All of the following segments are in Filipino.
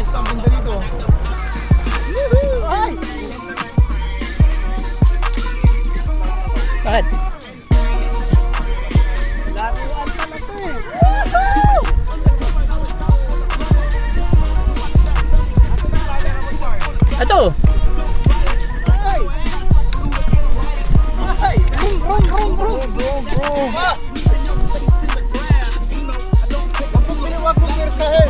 Ang ganda dito. Ay! Bakit? Laruan pala to eh. Ito! Ay! Ay! Brum! Wag mong pirsahin.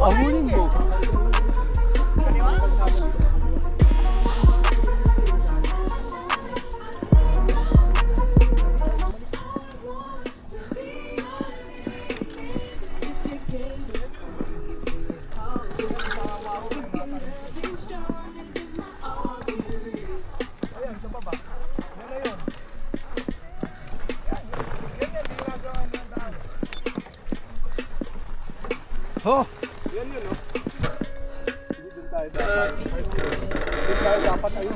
Ahunin mo. Oh! Yan yun, no? Hindi dun tayo dapat. Dun tayo dapat ayun.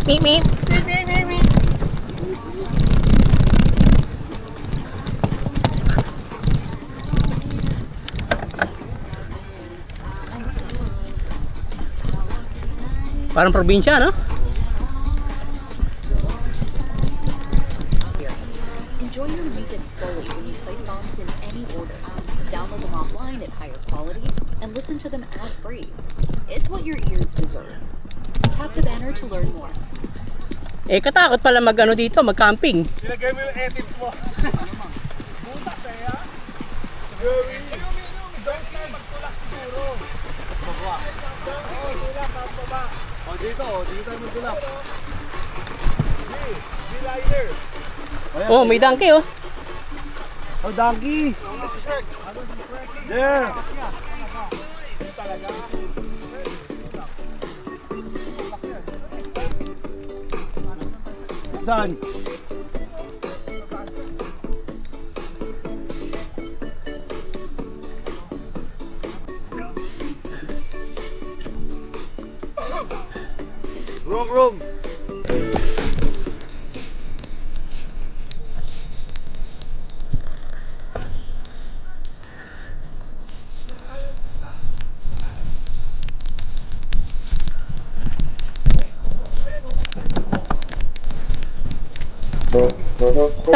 Meep meep. Parang probinsya, no? Enjoy your music fully when you play songs in any order. Download them offline at higher quality and listen to them ad-free. It's what your ears deserve. Tap the banner to learn more. Eh, katakot pala mag-ano dito, mag-camping. Ilagay mo yung edits mo. Butas eh, ha? Gawin. Don't tayo magtulak siguro. Mas mababa. Oo, tulak, mas baba. O, dito tayo magtulak. D-liner. Oh, may donkey, oh. Oh, donkey. There. Talaga. Saan? Wrong room.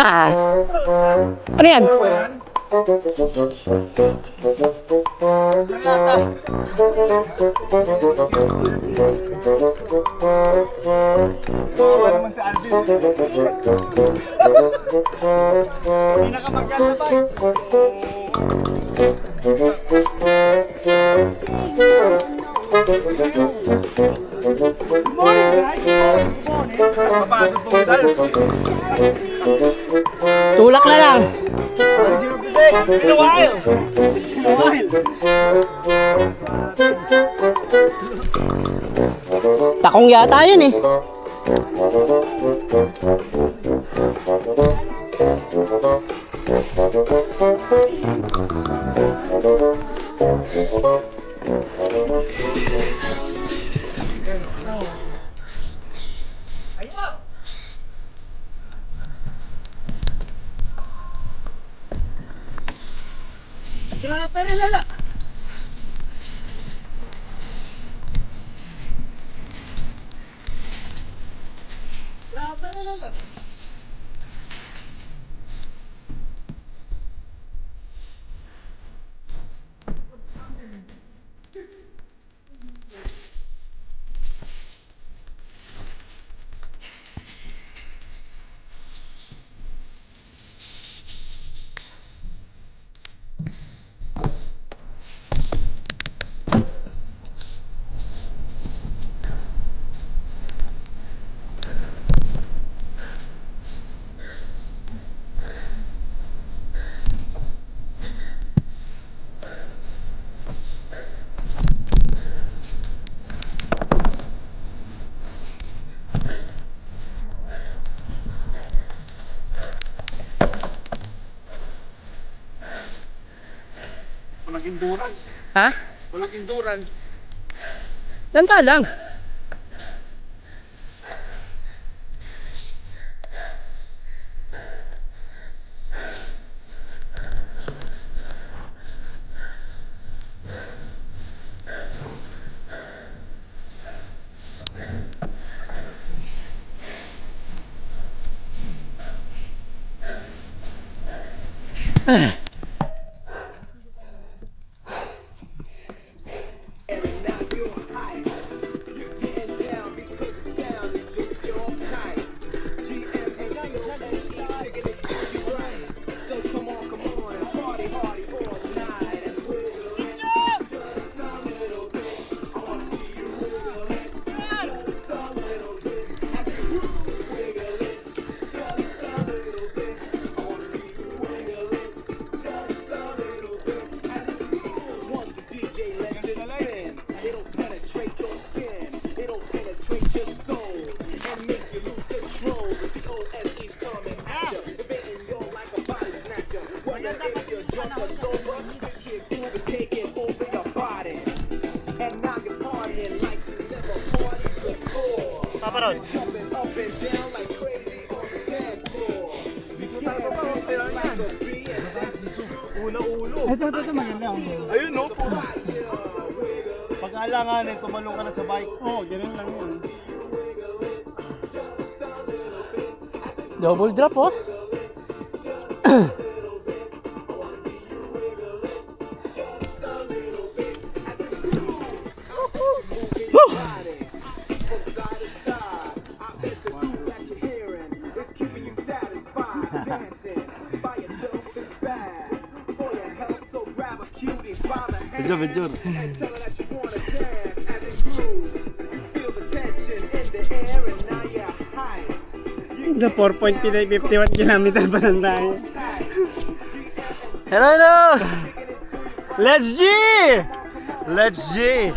Ah. Ano yan? Tawa naman si Alvin. Pinakamaganda ba? Good morning, guys. Good morning. Mapagod po medal. Tulak na lang. It's been a while. Takong yata yun eh. Walang endurance. Ha? Walang endurance. Lanta lang. Paparod. Una-ulo. Ito, maganda ako. Ayun no, puro. Pag-alanganin, tumalong ka na sa bike. Oo, ganun lang yun. Double drop, oh. Medyo. The 4.51 kilometer pa lang tayo. Hello! Let's G! Let's G!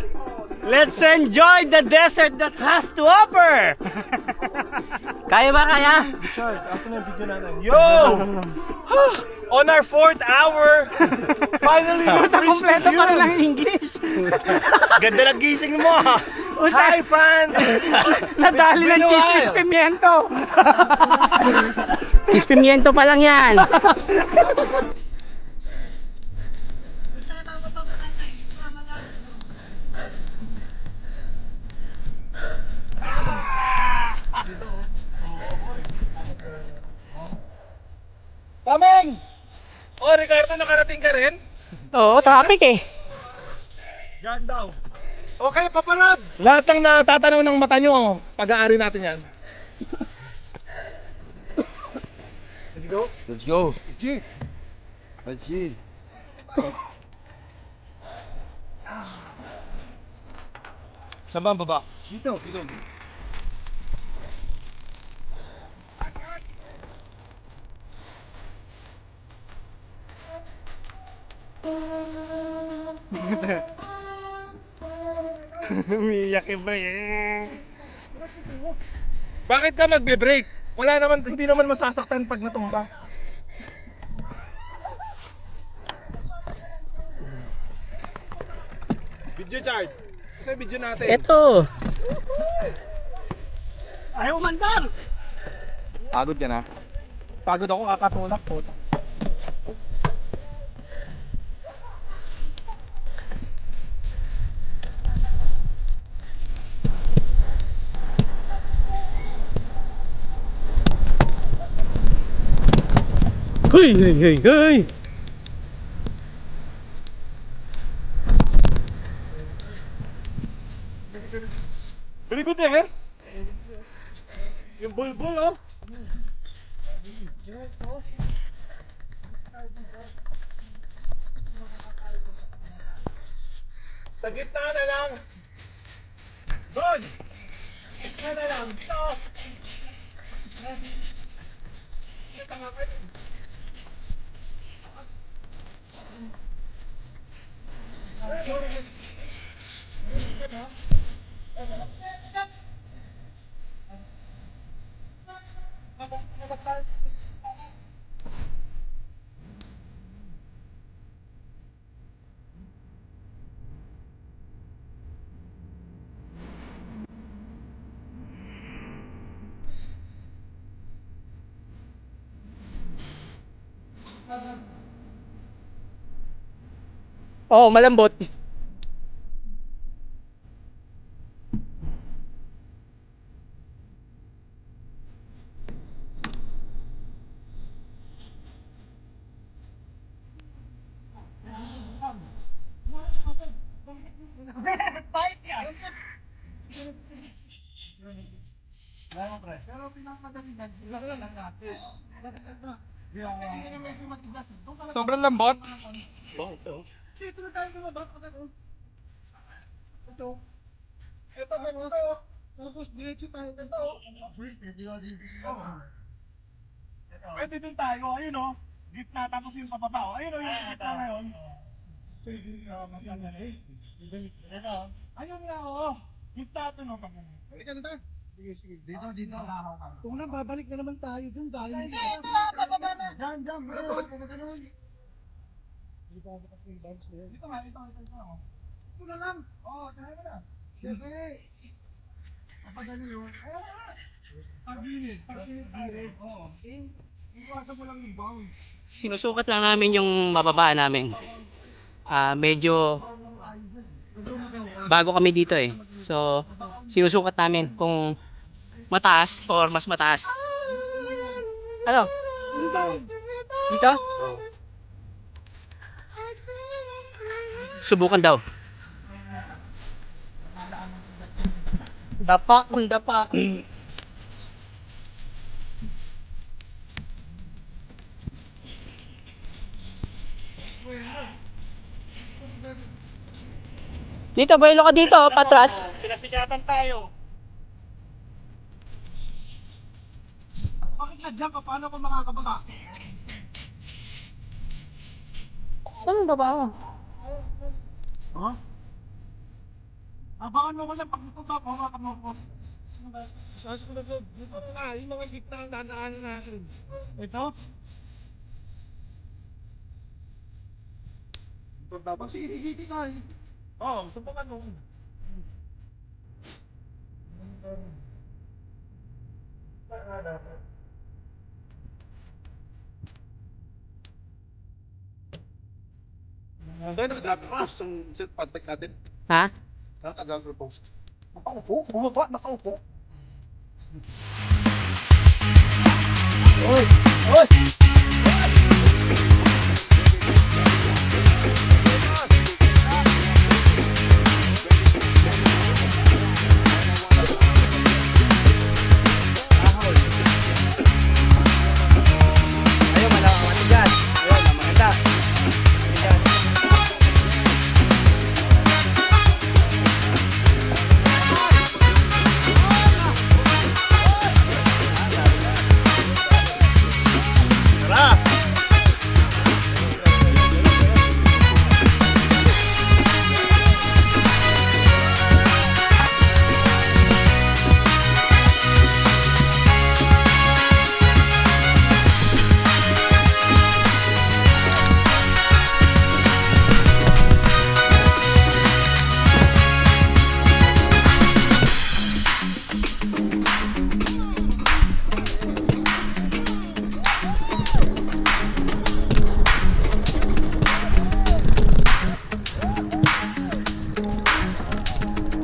Let's enjoy the desert that has to offer! Kaya ba kaya? Chard, asan na yung video natin? Yo! On our 4th hour! Finally, we've reached the Kompleto pa rin dune! ang English. Ganda ng gising mo! Hi, fans! Nadali It's been ng a chismis while. pimiento. Cheese pimiento pa lang yan. Kameng! Oh, Ricardo, nakarating ka rin? Oo, traffic eh. Yan daw. Okay, paparad! Lahat ng natatanaw ng mata nyo, pag-aari natin yan. Let's go. Let's go. Let's G. Let's see. Saan ba ang baba? Dito. Umiyak iba eh. Bakit ka magbe-brake? Wala naman, hindi naman masasaktan pag natumba. Video chart. Ito yung video natin. Ito. Ayaw mandang. Pagod ka na? Pagod ako, kakatulak po. Hey. Very good eh. Yung bulbul oh. Sa gitna na lang. Doon. Gitna na lang. Ito. Ito nga kayo. Oo, malambot. Sobrang lambot. Pwede din tayo, ayun o. Gitna tapos yung pababa o. Ayun o, yung gitna na yun. Ayun nga o. Gitna ito no. Halika na tayo. Sige. Dito. Kung na, babalik na naman tayo dun dahil. Dito, pababa na. Diyan. Dito nga. Ito na lang. Oo, tayo na. Siyempre. Papadali yun. Pag-init tayo. Oo. Iwasan mo lang yung bound. Sinusukat lang namin yung mababa namin. Medyo bago kami dito eh. So, sinusukat namin kung mataas or mas mataas. Ano? Dito? Subukan daw. Dapa. Dito, buelo ka dito, patras. Pinasikatan tayo. Bakit na dyan ka? Paano ko makakababa? Saan ang baba ako? Ha? Abangan mo ko lang pag baba ko, hawakan mo ko. Dito na, yung mga gitna ang dadaanan natin. Ito? Ito dapat. Sige ka eh. Oo, subukan mo. Tayo nag-post ang set patek natin. Ha? Nag-post. Nakaupo? Bumaba, nakaupo. Oy! Ayun, malawang matigas. Ayun, maganda.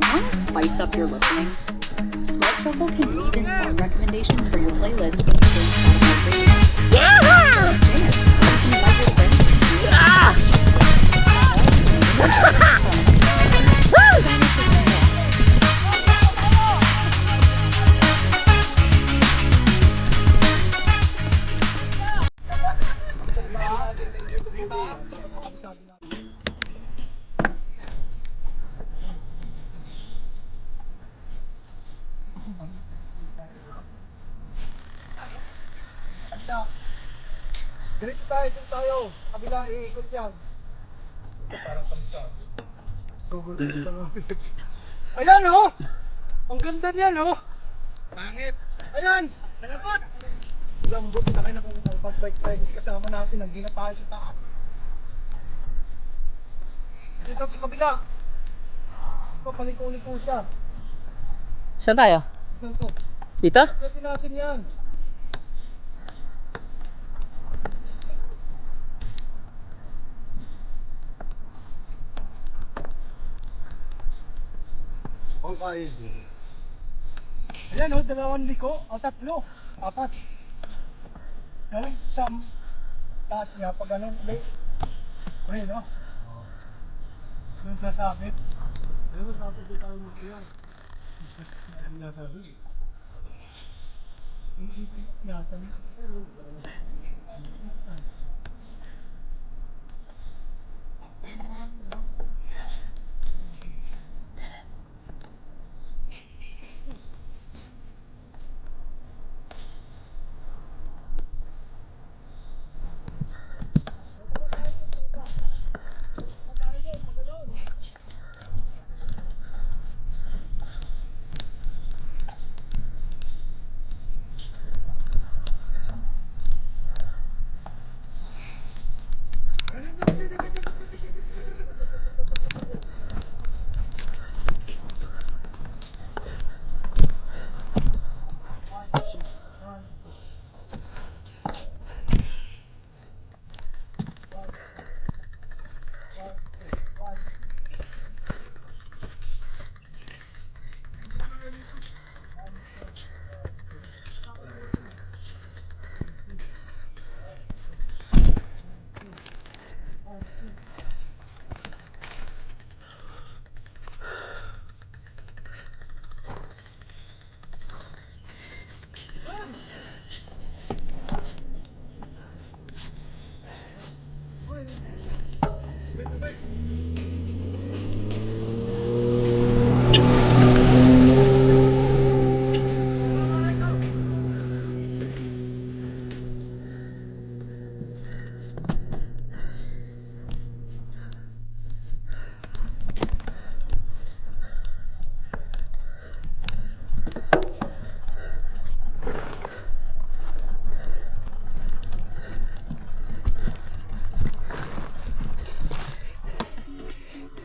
Want to spice up your listening? Smart Shuffle can weave in song recommendations for your playlist with the Spotify radio. Yeah! You can invite your friends to do it. Diretso tayo. Kabila, iikot yan. Parang kamsa. Ayan oh! Ang ganda niyan oh! Pangit! Ayan! Nalapot! Lambot na kayo na kung pag-bike tayo kasama natin, hindi na tayo sa taas. Dito sa kabila. Papaliko-liko siya. Saan tayo? Dito. Dito? Pwede natin yan. kain. Ayan o, dalawang liko. O, tatlo. Apat. Galing sa taas niya. Pag ganun, may... Ayun o. Doon sa sakit. Ayun, tapos di tayo mag-iyan. Ang nasabi. Ang isip natin.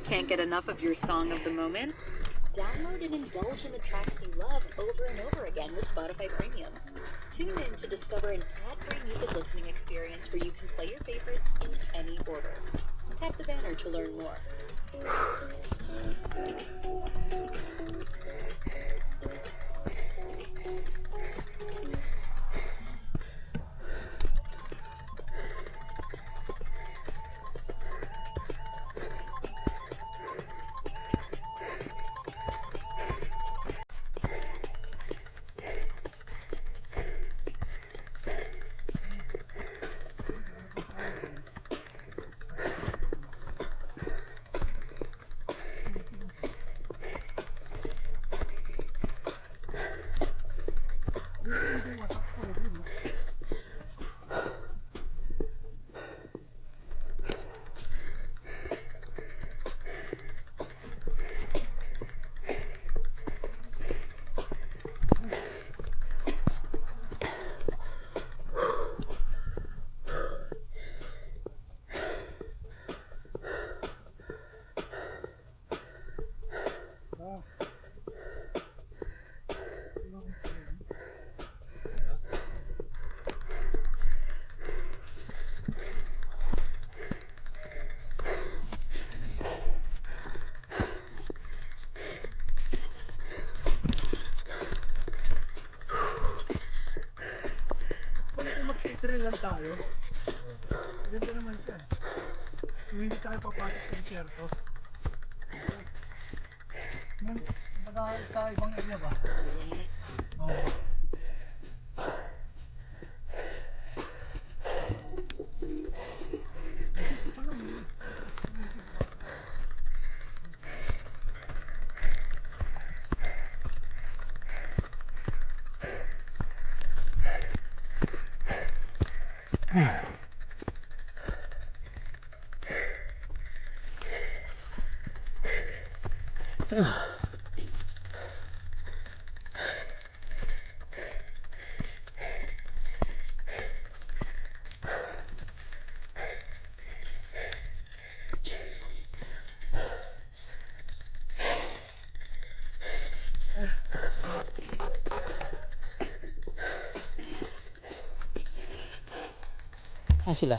Can't get enough of your song of the moment? Download and indulge in the tracks you love over and over again with Spotify Premium. Tune in to discover an ad-free music listening experience where you can play your favorites in any order. Tap the banner to learn more. Mag-trail lang tayo. Ganda naman siya. Kung hindi tayo papasok sa desierto. Baga sa ibang area ba? Oo. Sila.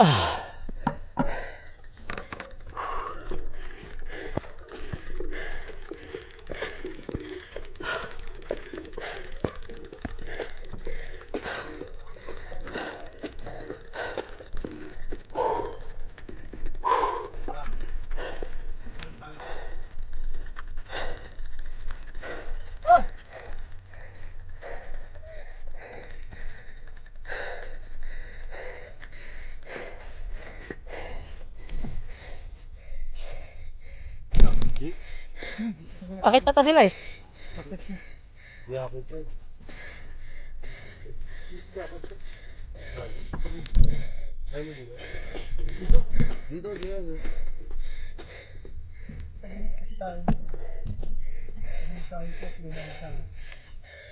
Ah. Akit ata sila eh. Di ako ito. Dito, dito.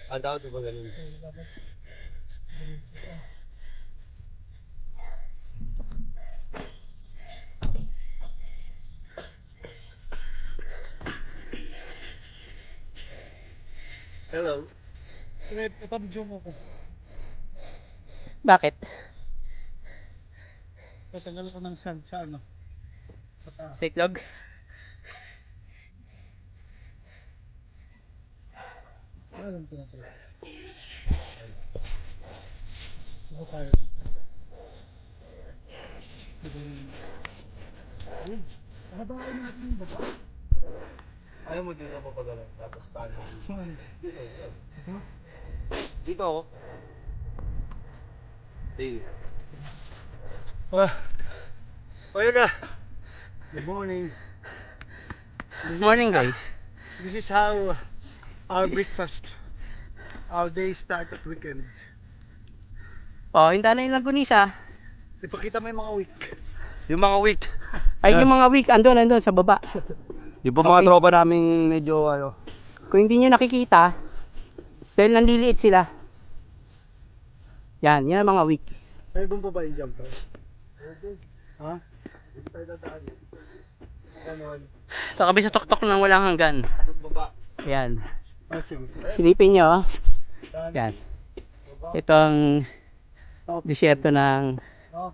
Ang daw ito ba ganun? Hello. Ipabidyo mo ko. Bakit? Tatagal ko ng sand sa ano. Sa itlog? Alam ko na ito. Ako tayo. Habain natin yung baba. Ayaw mo dito papagalan. Tapos paano? Saan? Dito ako. Dito. Oye ka. Good morning. Morning guys. This is how our breakfast. Our day start at weekend. Oh, hinta na yung Lagunisa. Ipakita mo yung mga week. Yung mga week. Ay, yung mga week, andun sa baba. Yung po mga Okay. tropa naming medyo ano. Kung hindi nyo nakikita, dahil nanliliit sila. Yan ang mga week. Ay, doon pa ba yung jump? Ha? Hindi tayo dadaan. Ganon. Sa kabi sa tuktok nang walang hanggan. Doon baba. Yan. Ah, sige. Silipin nyo. Yan. Ito ang disyerto ng Oh.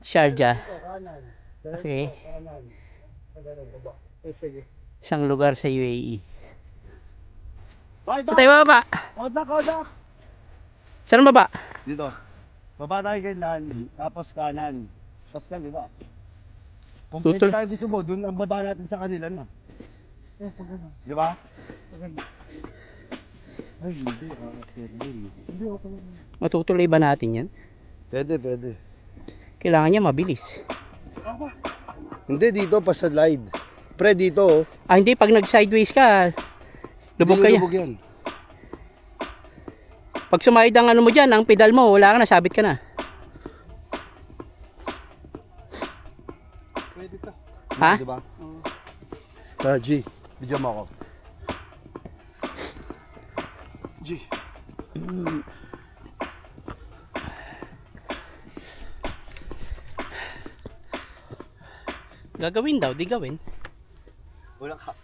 Sharjah. Kanan. Okay. Kanan. Kanan, baba. Eh, sige. Isang lugar sa UAE. Bye, Saan tayo baba? Kodak, kodak! Saan baba? Dito. Baba tayo kailan, tapos kanan. Tapos kan, di ba? Kung Tutol. pwede tayo gusto mo, dun ang baba natin sa kanila na. Di ba? Ay, hindi. Hindi, okay lang. Matutuloy ba natin yan? Pwede. Kailangan niya mabilis. Hindi dito pa sa slide. Pre dito oh. Ah, hindi. Pag nag-sideways ka, lubog Hindi kaya. lubog yan. Pag sumahid ang ano mo dyan, ang pedal mo, wala ka na, sabit ka na. Pwede ka. Ha? Di ba? Tara G, bigyan mo ako. G. Gagawin daw, di gawin. Wala ka.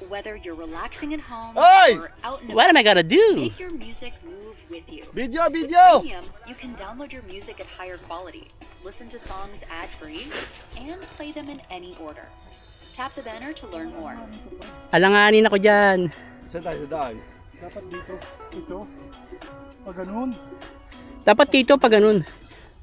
Whether you're relaxing at home Hey! or out and What am I about, gonna do? make your music move with you. Video! With Video! Premium, you can download your music at higher quality, listen to songs ad-free, and play them in any order. Tap the banner to learn more. Alanganin ako dyan. Saan tayo daan? Dapat dito. Ito. Pag ganun. Dapat dito pa ganun.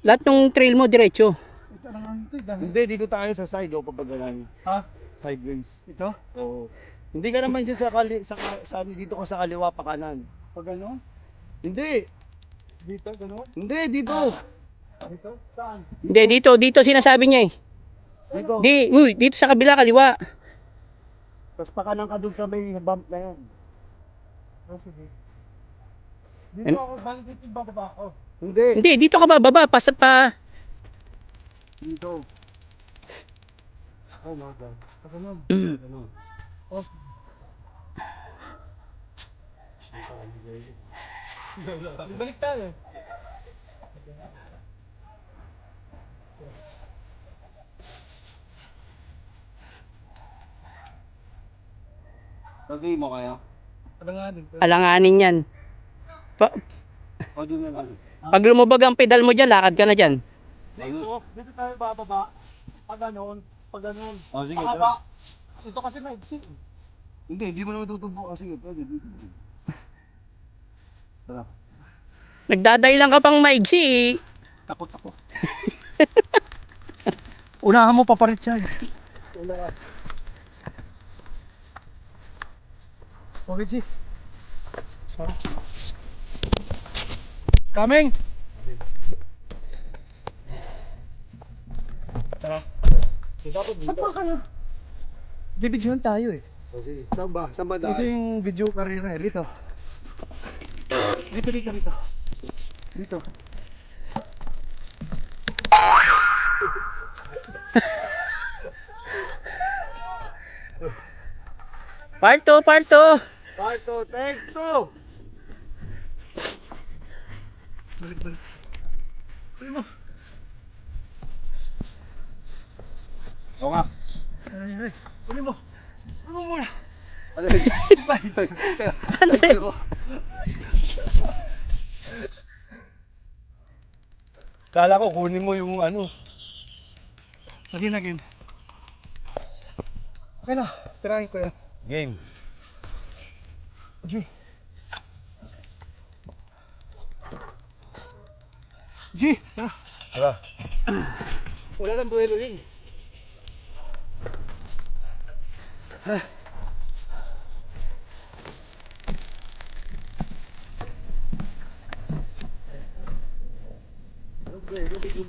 Lahat ng trail mo diretso. Ito na nga ito. Dahil. Hindi, dito tayo sa side o papagalan. Ha? Sideways. Ito? Oo. Hindi ka naman dyan sa dito ka sa kaliwa pa kanan. Pag ganun? Hindi. Dito, ganun? Hindi, dito. Dito? Saan? Hindi, dito sinasabi niya eh. Dito. Dito sa kabila, kaliwa. Tapos pa kanan ka dun sa may bump na yan. Oh, sige. Dito Em- ako, balik dito yung bababa ako. Hindi. Hindi, dito ka bababa, pa. Dito. Oh, my God. Pag ganun. Ano? Oh. Balik tayo. Lagay mo kaya? Ano nga din? Alanganin yan. O doon na lang. Pag lumubog ang pedal mo dyan, lakad ka na dyan. Dito tayo bababa. Pag ganon, pag ganon. Oh, sige, Mahaba. Ito kasi maigsi. Hindi mo naman tutubo kasi pwede dito. Tara. Nagdaday lang ka pang maigsi eh. Takot ako. Unahan mo papalit siya. Unahan. Okay, G. Coming! Tara. Saan pa ka na? Bibidyohan tayo eh. Sige. Saan ba? Saan ba Ito yung video karera eh. Dito. Dito. Dito. Part 2, part 2. Part 2, take 2! Balik. Balik mo. Oo nga. Ay. Balik mo. Balik mo muna. Ano yun? Kala ko kunin mo yung ano. Again. Okay na, tirahin ko yan. Game. G. G, tara. Tara. Wala nang duelo yun.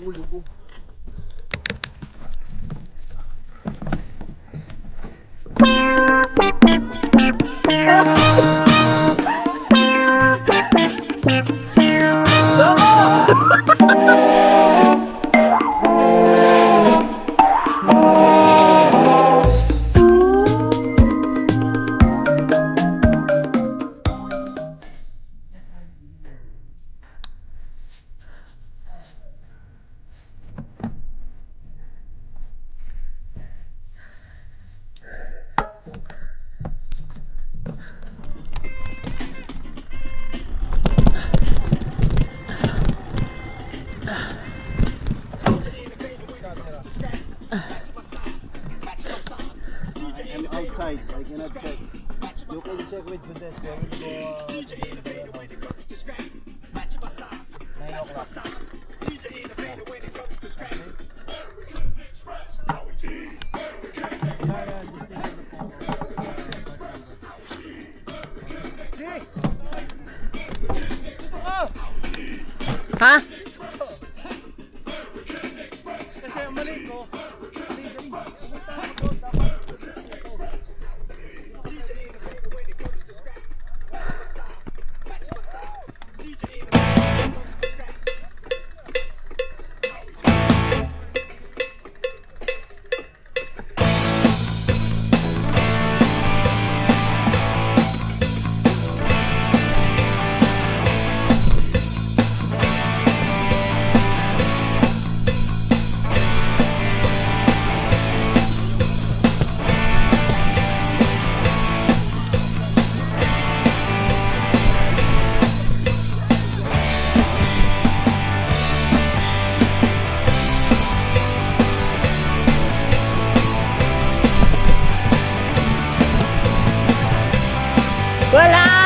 Lubo. I'm outside, I cannot check. You can check with Judes. I will go to the warehouse. 9 o'clock. Ha? Kasi ang mali ko, Wala!